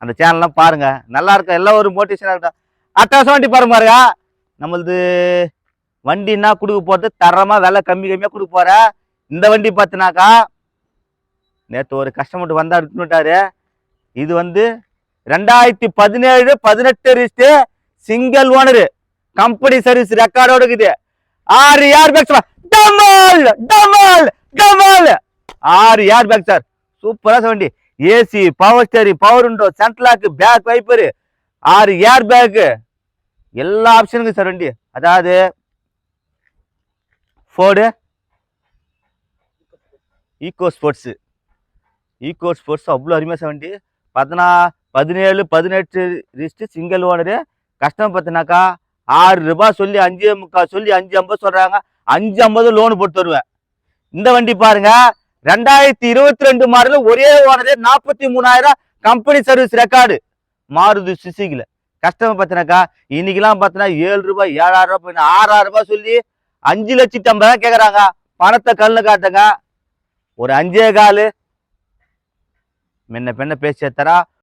அந்த சேனல்லாம் பாருங்க, நல்லா இருக்கும். எல்லாம் ஒரு மோட்டிவேஷனாக இருக்கட்டும். அட்டகாசம் வண்டி பாருங்க. நம்மளது வண்டின்னா கொடுக்க போகிறது தரமாக விலை கம்மியாக கொடுக்க போகிற இந்த வண்டி பார்த்தினாக்கா, நேற்று ஒரு கஸ்டமர் வந்தா விட்டாரு. இது வந்து 2017-18 register, single owner, company service ரெக்கார்டோட இருக்குது. 6 ஏர் பேக் டமால் டமால் டமால் 6 ஏர் பேக் சார். சூப்பரா வண்டி. AC, power steering, power window, central lock, back wiper, 6 air bag, எல்லா ஆப்ஷனுக்கும் சார் வண்டி. அதாவது ஃபோர்டு ஈகோ ஸ்போர்ட்ஸ் அவ்வளோ அருமையாக சார் வண்டி. 17-18 ரிஜிஸ்ட், சிங்கிள் ஓனரு. கஸ்டமர் பார்த்தினாக்கா 6 ரூபாய் சொல்லி 5.25 சொல்லி 5.50 சொல்றாங்க. 5.50 லோனு போட்டு தருவேன். இந்த வண்டி பாருங்க, 2022 மாடல், ஒரே owner, 43,000 company service record, Maruti சுசுகில. கஸ்டமர் பார்த்தினாக்கா இன்னைக்கெல்லாம் பார்த்தீங்கன்னா 7 ரூபாய் 7,000 ரூபாய் 6,000 ரூபாய் சொல்லி 5,50,000 கேட்குறாங்க. பணத்தை கல்லு காட்டுங்க. ஒரு 5.25 முன்ன பின்ன பேசி தரா.